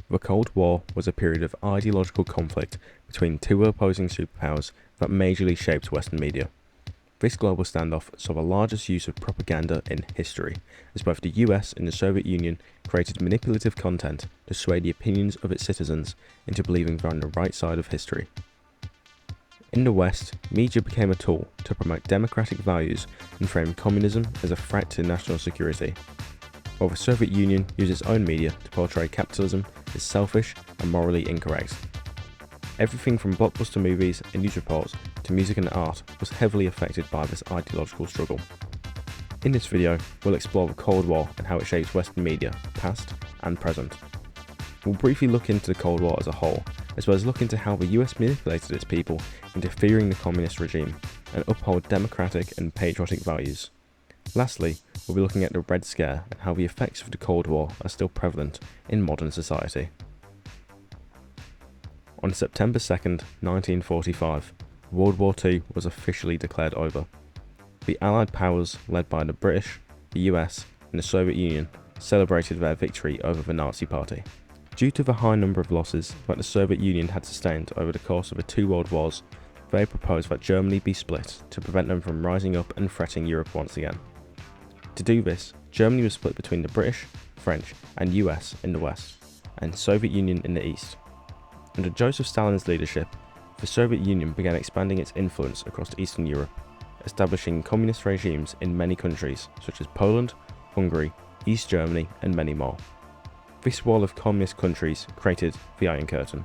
The Cold War was a period of ideological conflict between two opposing superpowers that majorly shaped Western media. This global standoff saw the largest use of propaganda in history, as both the US and the Soviet Union created manipulative content to sway the opinions of its citizens into believing they're on the right side of history. In the West, media became a tool to promote democratic values and frame communism as a threat to national security, while the Soviet Union used its own media to portray capitalism as selfish and morally incorrect. Everything from blockbuster movies and news reports to music and art was heavily affected by this ideological struggle. In this video, we'll explore the Cold War and how it shapes Western media, past and present. We'll briefly look into the Cold War as a whole, as well as look into how the US manipulated its people into fearing the communist regime and uphold democratic and patriotic values. Lastly, we'll be looking at the Red Scare and how the effects of the Cold War are still prevalent in modern society. On September 2nd, 1945, World War II was officially declared over. The Allied powers, led by the British, the US, and the Soviet Union, celebrated their victory over the Nazi Party. Due to the high number of losses that the Soviet Union had sustained over the course of the two world wars, they proposed that Germany be split to prevent them from rising up and threatening Europe once again. To do this, Germany was split between the British, French, and US in the west, and Soviet Union in the east. Under Joseph Stalin's leadership, the Soviet Union began expanding its influence across Eastern Europe, establishing communist regimes in many countries such as Poland, Hungary, East Germany, and many more. This wall of communist countries created the Iron Curtain.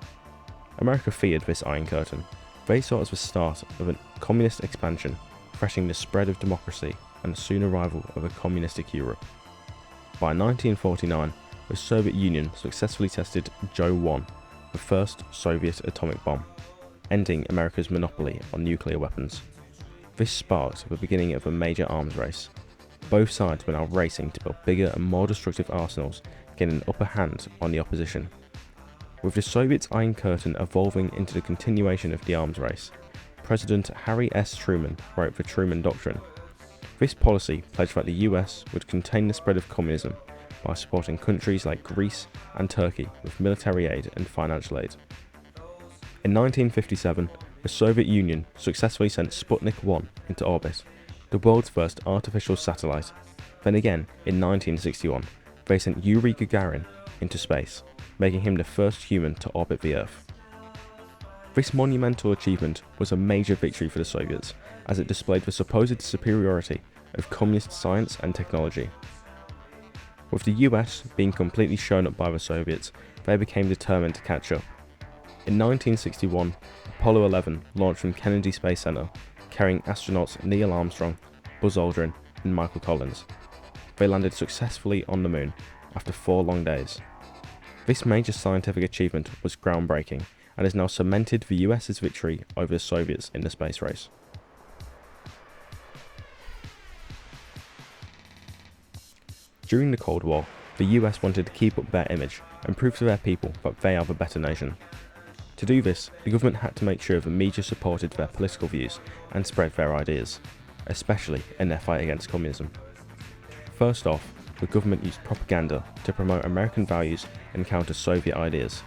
America feared this Iron Curtain. They saw it as the start of a communist expansion, threatening the spread of democracy and the soon arrival of a communistic Europe. By 1949, the Soviet Union successfully tested Joe-1, the first Soviet atomic bomb, ending America's monopoly on nuclear weapons. This sparked the beginning of a major arms race. Both sides were now racing to build bigger and more destructive arsenals, getting an upper hand on the opposition. With the Soviets' Iron Curtain evolving into the continuation of the arms race, President Harry S. Truman wrote the Truman Doctrine. This policy pledged that the US would contain the spread of communism by supporting countries like Greece and Turkey with military aid and financial aid. In 1957, the Soviet Union successfully sent Sputnik 1 into orbit, the world's first artificial satellite. Then again, in 1961, they sent Yuri Gagarin into space, making him the first human to orbit the Earth. This monumental achievement was a major victory for the Soviets, as it displayed the supposed superiority of communist science and technology. With the US being completely shown up by the Soviets, they became determined to catch up. In 1961, Apollo 11 launched from Kennedy Space Center, carrying astronauts Neil Armstrong, Buzz Aldrin, and Michael Collins. They landed successfully on the moon after 4 long days. This major scientific achievement was groundbreaking and has now cemented the US's victory over the Soviets in the space race. During the Cold War, the US wanted to keep up their image and prove to their people that they are the better nation. To do this, the government had to make sure the media supported their political views and spread their ideas, especially in their fight against communism. First off, the government used propaganda to promote American values and counter Soviet ideas.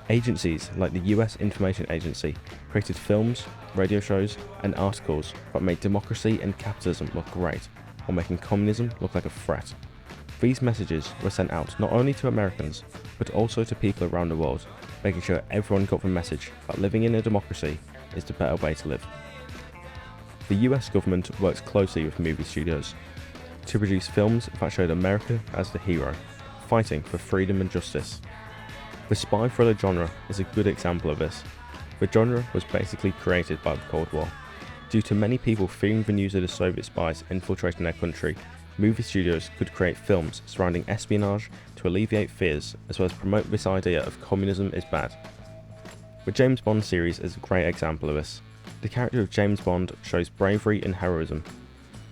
Agencies like the US Information Agency created films, radio shows, and articles that made democracy and capitalism look great, while making communism look like a threat. These messages were sent out not only to Americans, but also to people around the world, making sure everyone got the message that living in a democracy is the better way to live. The US government works closely with movie studios to produce films that showed America as the hero, fighting for freedom and justice. The spy thriller genre is a good example of this. The genre was basically created by the Cold War. Due to many people fearing the news of the Soviet spies infiltrating their country, movie studios could create films surrounding espionage to alleviate fears, as well as promote this idea of communism is bad. The James Bond series is a great example of this. The character of James Bond shows bravery and heroism,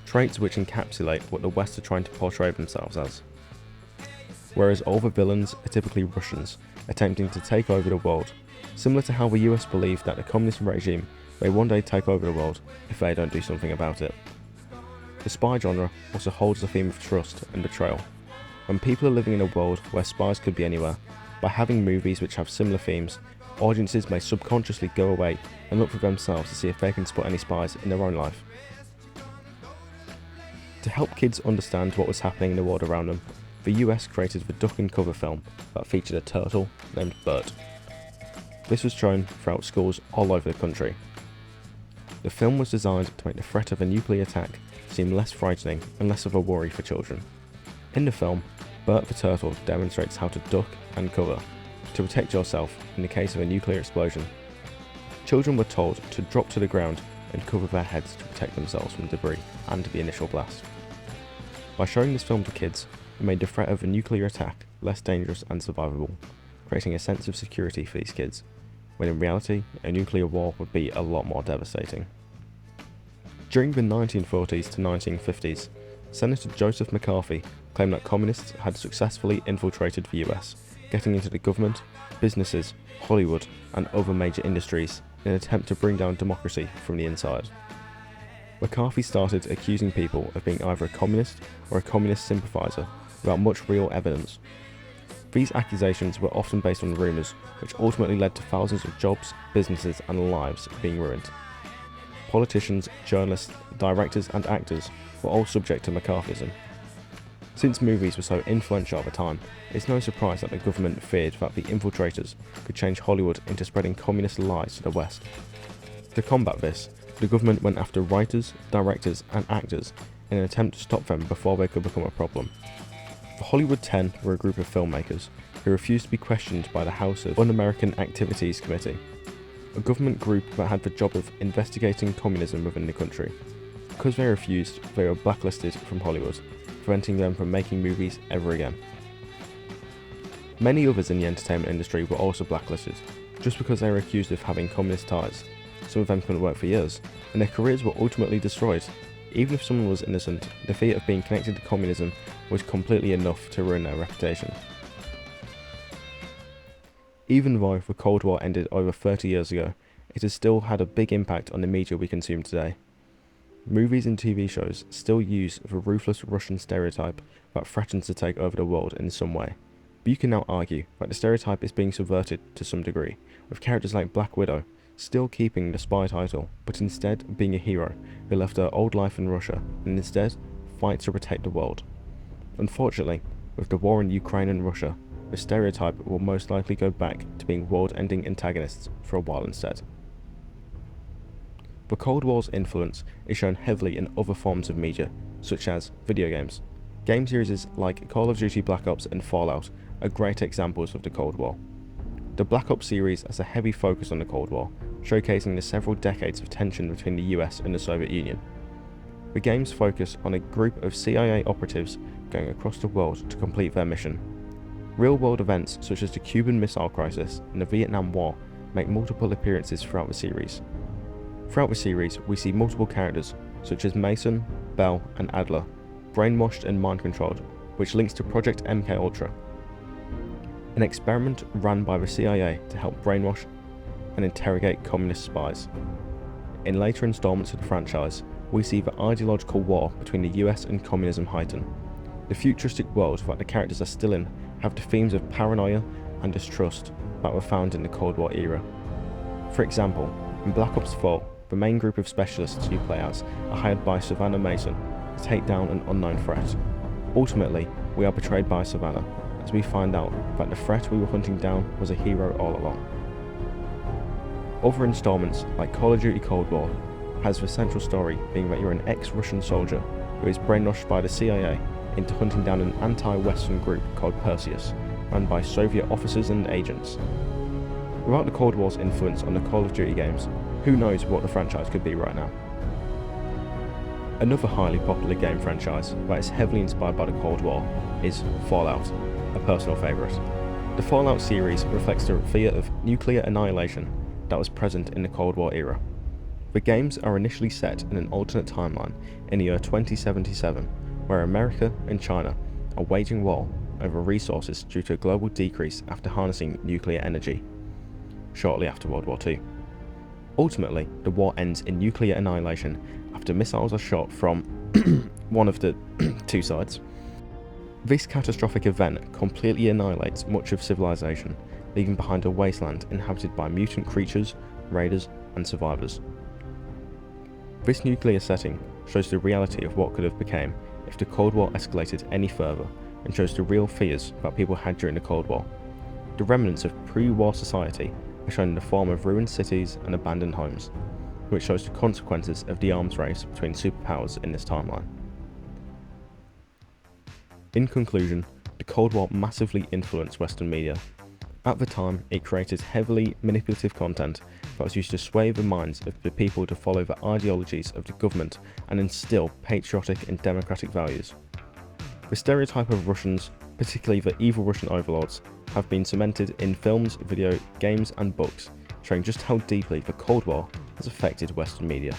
traits which encapsulate what the West are trying to portray themselves as. Whereas all the villains are typically Russians, attempting to take over the world, similar to how the US believe that the communist regime may one day take over the world if they don't do something about it. The spy genre also holds the theme of trust and betrayal. When people are living in a world where spies could be anywhere, By having movies which have similar themes, audiences may subconsciously go away and look for themselves to see if they can spot any spies in their own life. To help kids understand what was happening in the world around them, the US created the Duck and Cover film that featured a turtle named Bert. This was shown throughout schools all over the country. The film was designed to make the threat of a nuclear attack seem less frightening and less of a worry for children. In the film, Bert the turtle demonstrates how to duck and cover to protect yourself in the case of a nuclear explosion. Children were told to drop to the ground and cover their heads to protect themselves from debris and the initial blast. By showing this film to kids, it made the threat of a nuclear attack less dangerous and survivable, creating a sense of security for these kids, when in reality, a nuclear war would be a lot more devastating. During the 1940s to 1950s, Senator Joseph McCarthy claimed that communists had successfully infiltrated the US, getting into the government, businesses, Hollywood, and other major industries in an attempt to bring down democracy from the inside. McCarthy started accusing people of being either a communist or a communist sympathiser without much real evidence. These accusations were often based on rumours, which ultimately led to thousands of jobs, businesses, and lives being ruined. Politicians, journalists, directors, and actors were all subject to McCarthyism. Since movies were so influential at the time, it's no surprise that the government feared that the infiltrators could change Hollywood into spreading communist lies to the West. To combat this, the government went after writers, directors, and actors in an attempt to stop them before they could become a problem. The Hollywood 10 were a group of filmmakers who refused to be questioned by the House of Un-American Activities Committee, a government group that had the job of investigating communism within the country. Because they refused, they were blacklisted from Hollywood, preventing them from making movies ever again. Many others in the entertainment industry were also blacklisted, just because they were accused of having communist ties. Some of them couldn't work for years, and their careers were ultimately destroyed. Even if someone was innocent, the fear of being connected to communism was completely enough to ruin their reputation. Even though the Cold War ended over 30 years ago, it has still had a big impact on the media we consume today. Movies and TV shows still use the ruthless Russian stereotype that threatens to take over the world in some way. But you can now argue that the stereotype is being subverted to some degree, with characters like Black Widow still keeping the spy title, but instead being a hero who left her old life in Russia and instead fights to protect the world. Unfortunately, with the war in Ukraine and Russia, the stereotype will most likely go back to being world-ending antagonists for a while instead. The Cold War's influence is shown heavily in other forms of media, such as video games. Game series like Call of Duty Black Ops and Fallout are great examples of the Cold War. The Black Ops series has a heavy focus on the Cold War, showcasing the several decades of tension between the US and the Soviet Union. The games focus on a group of CIA operatives going across the world to complete their mission. Real-world events such as the Cuban Missile Crisis and the Vietnam War make multiple appearances throughout the series. Throughout the series, we see multiple characters, such as Mason, Bell, and Adler, brainwashed and mind-controlled, which links to Project MKUltra, an experiment run by the CIA to help brainwash and interrogate communist spies. In later installments of the franchise, we see the ideological war between the US and communism heighten. The futuristic world that the characters are still in have the themes of paranoia and distrust that were found in the Cold War era. For example, in Black Ops 4, the main group of specialists you play as are hired by Savannah Mason to take down an unknown threat. Ultimately, we are betrayed by Savannah, as we find out that the threat we were hunting down was a hero all along. Other installments, like Call of Duty Cold War, has the central story being that you're an ex-Russian soldier who is brainwashed by the CIA into hunting down an anti-Western group called Perseus, run by Soviet officers and agents. Without the Cold War's influence on the Call of Duty games, who knows what the franchise could be right now. Another highly popular game franchise that is heavily inspired by the Cold War is Fallout, a personal favourite. The Fallout series reflects the fear of nuclear annihilation that was present in the Cold War era. The games are initially set in an alternate timeline in the year 2077, where America and China are waging war over resources due to a global decrease after harnessing nuclear energy, shortly after World War II. Ultimately, the war ends in nuclear annihilation after missiles are shot from one of the two sides. This catastrophic event completely annihilates much of civilization, leaving behind a wasteland inhabited by mutant creatures, raiders, and survivors. This nuclear setting shows the reality of what could have become if the Cold War escalated any further, and shows the real fears that people had during the Cold War. The remnants of pre-war society are shown in the form of ruined cities and abandoned homes, which shows the consequences of the arms race between superpowers in this timeline. In conclusion, the Cold War massively influenced Western media. At the time, it created heavily manipulative content that was used to sway the minds of the people to follow the ideologies of the government and instill patriotic and democratic values. The stereotype of Russians, particularly the evil Russian overlords, have been cemented in films, video, games and books, showing just how deeply the Cold War has affected Western media.